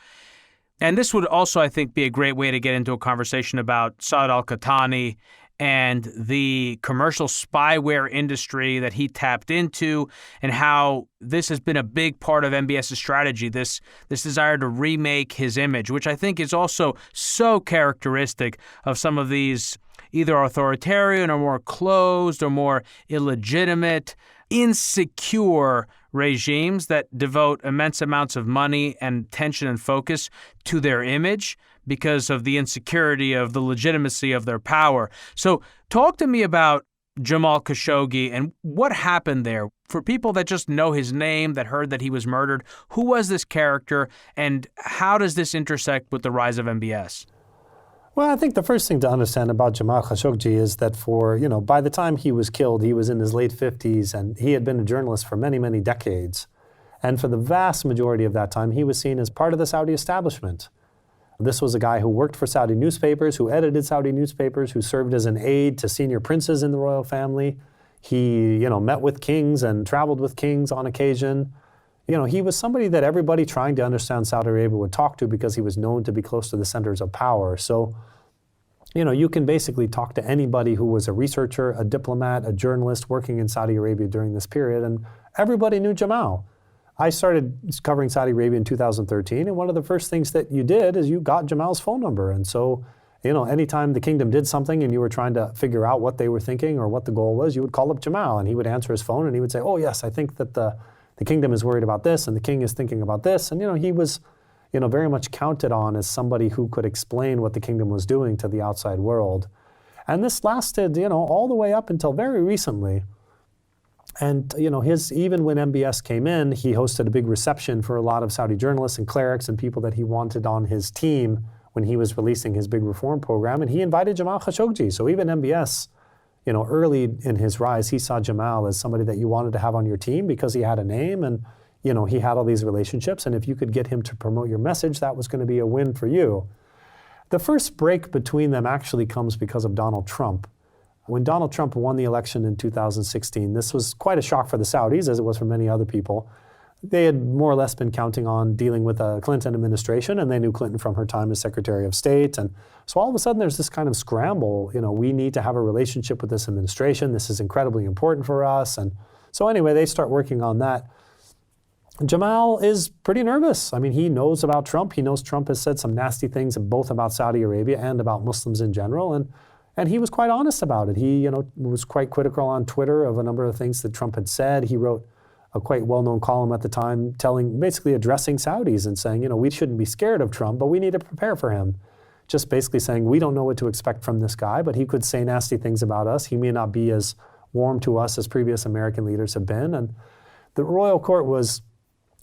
And this would also, I think, be a great way to get into a conversation about Saud al-Qahtani and the commercial spyware industry that he tapped into and how this has been a big part of MBS's strategy, this desire to remake his image, which I think is also so characteristic of some of these either authoritarian or more closed or more illegitimate, insecure regimes that devote immense amounts of money and attention and focus to their image because of the insecurity of the legitimacy of their power. So talk to me about Jamal Khashoggi and what happened there. For people that just know his name, that heard that he was murdered, who was this character and how does this intersect with the rise of MBS? Well, I think the first thing to understand about Jamal Khashoggi is that by the time he was killed, he was in his late 50s and he had been a journalist for many, many decades. And for the vast majority of that time, he was seen as part of the Saudi establishment. This was a guy who worked for Saudi newspapers, who edited Saudi newspapers, who served as an aide to senior princes in the royal family. He, met with kings and traveled with kings on occasion. He was somebody that everybody trying to understand Saudi Arabia would talk to because he was known to be close to the centers of power. So, you can basically talk to anybody who was a researcher, a diplomat, a journalist working in Saudi Arabia during this period, and everybody knew Jamal. I started covering Saudi Arabia in 2013, and one of the first things that you did is you got Jamal's phone number. And so, anytime the kingdom did something and you were trying to figure out what they were thinking or what the goal was, you would call up Jamal, and he would answer his phone, and he would say, oh, yes, I think that the kingdom is worried about this, and the king is thinking about this. And, he was, very much counted on as somebody who could explain what the kingdom was doing to the outside world. And this lasted, all the way up until very recently. And, even when MBS came in, he hosted a big reception for a lot of Saudi journalists and clerics and people that he wanted on his team when he was releasing his big reform program. And he invited Jamal Khashoggi. So even MBS, early in his rise, he saw Jamal as somebody that you wanted to have on your team because he had a name and, he had all these relationships. And if you could get him to promote your message, that was going to be a win for you. The first break between them actually comes because of Donald Trump. When Donald Trump won the election in 2016, this was quite a shock for the Saudis, as it was for many other people. They had more or less been counting on dealing with a Clinton administration, and they knew Clinton from her time as Secretary of State. And so all of a sudden, there's this kind of scramble. We need to have a relationship with this administration. This is incredibly important for us. And so anyway, they start working on that. Jamal is pretty nervous. I mean, he knows about Trump. He knows Trump has said some nasty things both about Saudi Arabia and about Muslims in general. And he was quite honest about it. He, was quite critical on Twitter of a number of things that Trump had said. He wrote a quite well-known column at the time basically addressing Saudis and saying, we shouldn't be scared of Trump, but we need to prepare for him. Just basically saying, we don't know what to expect from this guy, but he could say nasty things about us. He may not be as warm to us as previous American leaders have been. And the royal court was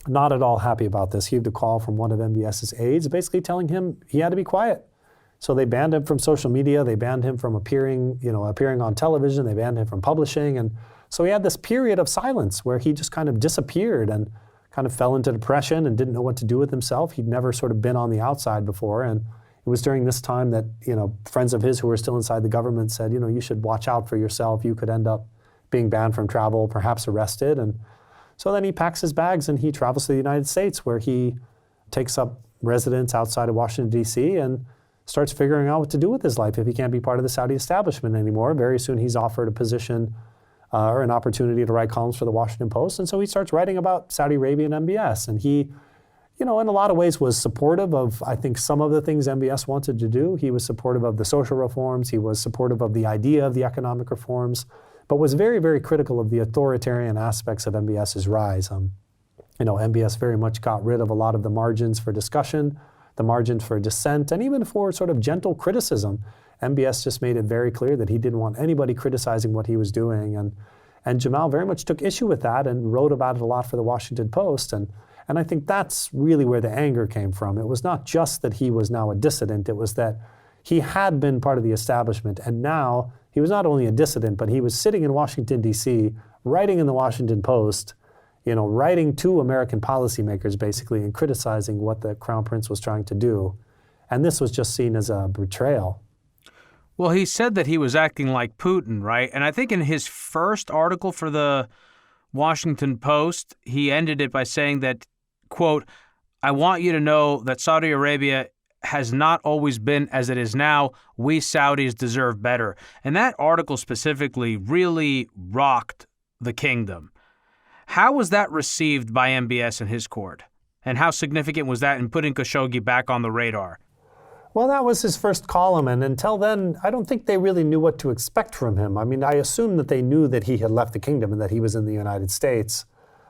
not at all happy about this. He had a call from one of MBS's aides basically telling him he had to be quiet. So they banned him from social media. They banned him from appearing on television. They banned him from publishing. And so he had this period of silence where he just kind of disappeared and kind of fell into depression and didn't know what to do with himself. He'd never sort of been on the outside before. And, It was during this time that, friends of his who were still inside the government said, you should watch out for yourself. You could end up being banned from travel, perhaps arrested. And so then he packs his bags and he travels to the United States, where he takes up residence outside of Washington, D.C., and starts figuring out what to do with his life if he can't be part of the Saudi establishment anymore. Very soon he's offered a position or an opportunity to write columns for the Washington Post. And so he starts writing about Saudi Arabia and MBS. And he, in a lot of ways was supportive of, I think, some of the things MBS wanted to do. He was supportive of the social reforms. He was supportive of the idea of the economic reforms, but was very, very critical of the authoritarian aspects of MBS's rise. MBS very much got rid of a lot of the margins for discussion, the margins for dissent, and even for sort of gentle criticism. MBS just made it very clear that he didn't want anybody criticizing what he was doing. And Jamal very much took issue with that and wrote about it a lot for the Washington Post. And I think that's really where the anger came from. It was not just that he was now a dissident, it was that he had been part of the establishment, and now he was not only a dissident, but he was sitting in Washington, D.C., writing in the Washington Post, writing to American policymakers, basically, and criticizing what the Crown Prince was trying to do. And this was just seen as a betrayal. Well, he said that he was acting like Putin, right? And I think in his first article for the Washington Post, he ended it by saying that, quote, "I want you to know that Saudi Arabia has not always been as it is now. We Saudis deserve better." And that article specifically really rocked the kingdom. How was that received by MBS and his court? And how significant was that in putting Khashoggi back on the radar? Well, that was his first column, and until then, I don't think they really knew what to expect from him. I mean, I assume that they knew that he had left the kingdom and that he was in the United States.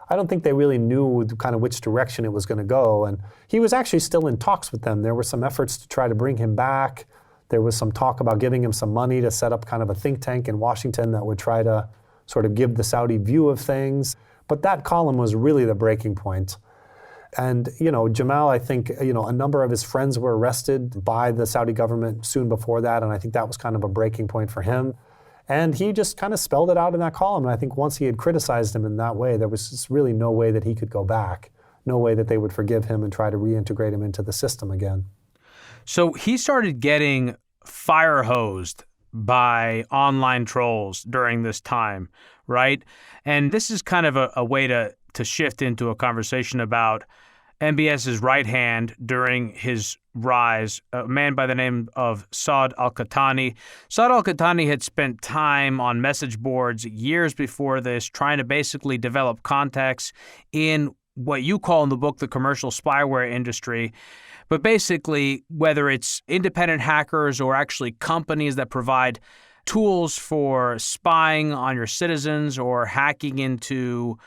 I don't think they really knew kind of which direction it was going to go, and he was actually still in talks with them. There were some efforts to try to bring him back. There was some talk about giving him some money to set up kind of a think tank in Washington that would try to sort of give the Saudi view of things. But that column was really the breaking point. And, Jamal, I think, a number of his friends were arrested by the Saudi government soon before that, and I think that was kind of a breaking point for him. And he just kind of spelled it out in that column. And I think once he had criticized him in that way, there was just really no way that he could go back, no way that they would forgive him and try to reintegrate him into the system again. So he started getting fire hosed by online trolls during this time, right? And this is kind of a way to shift into a conversation about MBS's right hand during his rise, a man by the name of Saad al-Qahtani. Saad al-Qahtani had spent time on message boards years before this, trying to basically develop contacts in what you call in the book the commercial spyware industry. But basically, whether it's independent hackers or actually companies that provide tools for spying on your citizens or hacking into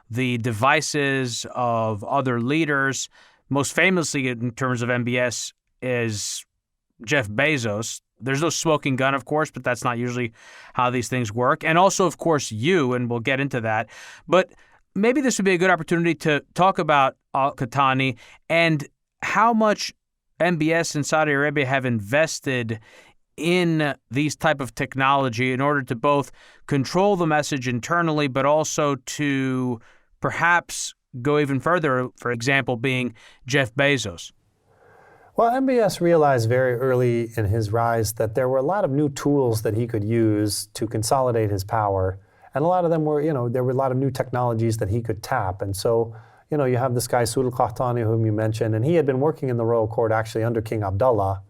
the devices of other leaders, most famously in terms of MBS is Jeff Bezos. There's no smoking gun, of course, but that's not usually how these things work. And also, of course, you, and we'll get into that. But maybe this would be a good opportunity to talk about al-Qahtani and how much MBS and Saudi Arabia have invested in these type of technology in order to both control the message internally, but also to perhaps go even further, for example, being Jeff Bezos. Well, MBS realized very early in his rise that there were a lot of new tools that he could use to consolidate his power. And a lot of them were, there were a lot of new technologies that he could tap. And so, you have this guy, Saad al-Qahtani, whom you mentioned, and he had been working in the royal court actually under King Abdullah.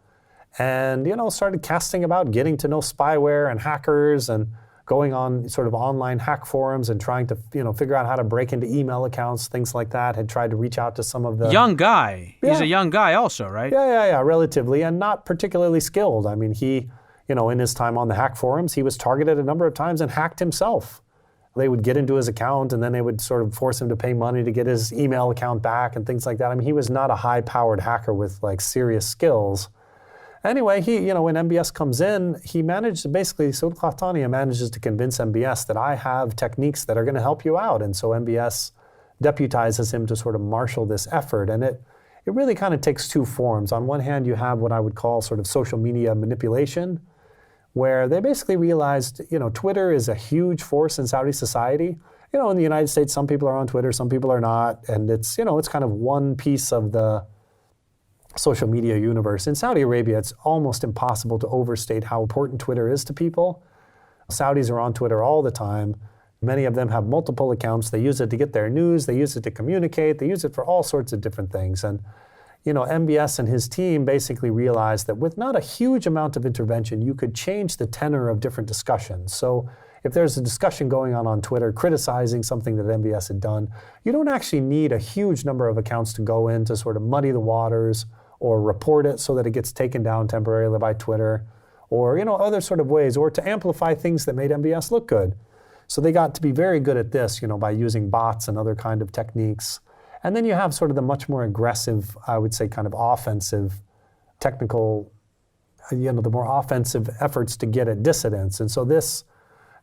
And, started casting about getting to know spyware and hackers and going on sort of online hack forums and trying to, figure out how to break into email accounts, things like that. Had tried to reach out to some of the... Young guy. Yeah. He's a young guy also, right? Yeah, relatively, and not particularly skilled. I mean, he, in his time on the hack forums, he was targeted a number of times and hacked himself. They would get into his account and then they would sort of force him to pay money to get his email account back and things like that. I mean, he was not a high-powered hacker with serious skills. Anyway, he, when MBS comes in, he managed, basically, Saad al-Qahtani manages to convince MBS that I have techniques that are going to help you out. And so MBS deputizes him to sort of marshal this effort. And it really kind of takes two forms. On one hand, you have what I would call sort of social media manipulation, where they basically realized, Twitter is a huge force in Saudi society. In the United States, some people are on Twitter, some people are not. And it's, it's kind of one piece of the social media universe. In Saudi Arabia, it's almost impossible to overstate how important Twitter is to people. Saudis are on Twitter all the time. Many of them have multiple accounts. They use it to get their news. They use it to communicate. They use it for all sorts of different things. And, MBS and his team basically realized that with not a huge amount of intervention, you could change the tenor of different discussions. So if there's a discussion going on Twitter criticizing something that MBS had done, you don't actually need a huge number of accounts to go in to sort of muddy the waters or report it so that it gets taken down temporarily by Twitter, or other sort of ways, or to amplify things that made MBS look good. So they got to be very good at this, by using bots and other kind of techniques. And then you have sort of the much more aggressive, I would say, kind of offensive, technical, the more offensive efforts to get at dissidents. And so this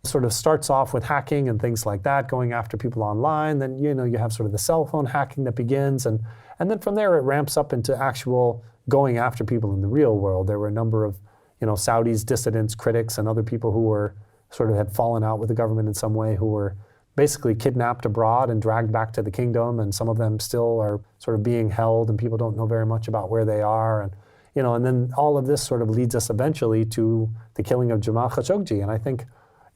sort of starts off with hacking and things like that, going after people online. Then, you have sort of the cell phone hacking that begins. And then from there, it ramps up into actual going after people in the real world. There were a number of, Saudis, dissidents, critics, and other people who were sort of had fallen out with the government in some way, who were basically kidnapped abroad and dragged back to the kingdom. And some of them still are sort of being held, and people don't know very much about where they are. And, and then all of this sort of leads us eventually to the killing of Jamal Khashoggi. And I think,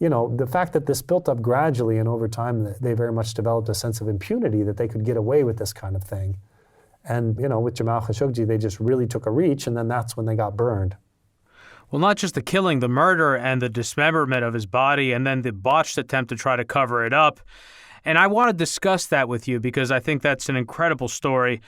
the fact that this built up gradually and over time, they very much developed a sense of impunity that they could get away with this kind of thing. And, with Jamal Khashoggi, they just really took a reach, and then that's when they got burned. Well, not just the killing, the murder and the dismemberment of his body, and then the botched attempt to try to cover it up. And I want to discuss that with you because I think that's an incredible story.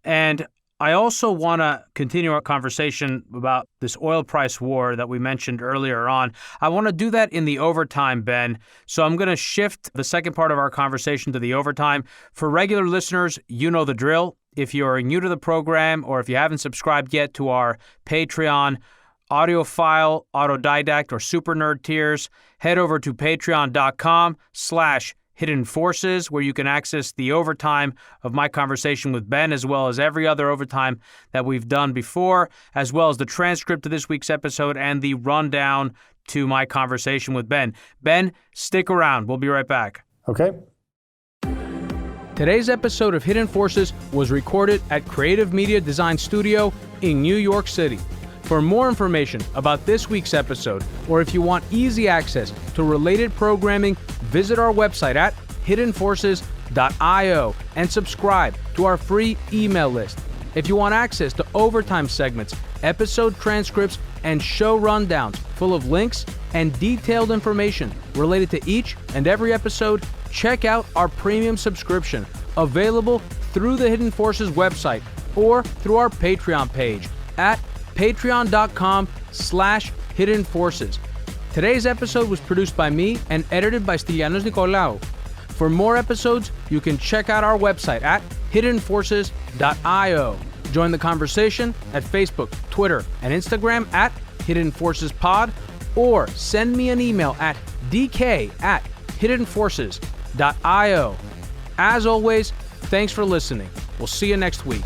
And I also want to continue our conversation about this oil price war that we mentioned earlier on. I want to do that in the overtime, Ben. So I'm going to shift the second part of our conversation to the overtime. For regular listeners, you know the drill. If you're new to the program, or if you haven't subscribed yet to our Patreon, audiophile, autodidact, or super nerd tiers, head over to patreon.com/Hidden Forces, where you can access the overtime of my conversation with Ben, as well as every other overtime that we've done before, as well as the transcript of this week's episode and the rundown to my conversation with Ben. Ben, stick around. We'll be right back. Okay. Today's episode of Hidden Forces was recorded at Creative Media Design Studio in New York City. For more information about this week's episode, or if you want easy access to related programming, visit our website at hiddenforces.io and subscribe to our free email list. If you want access to overtime segments, episode transcripts, and show rundowns full of links and detailed information related to each and every episode, check out our premium subscription, available through the Hidden Forces website or through our Patreon page at patreon.com/Hidden Forces. Today's episode was produced by me and edited by Stylianos Nicolaou. For more episodes, you can check out our website at hiddenforces.io. Join the conversation at Facebook, Twitter, and Instagram at Hidden Forces Pod, or send me an email at dk@hiddenforces.io. As always, thanks for listening. We'll see you next week.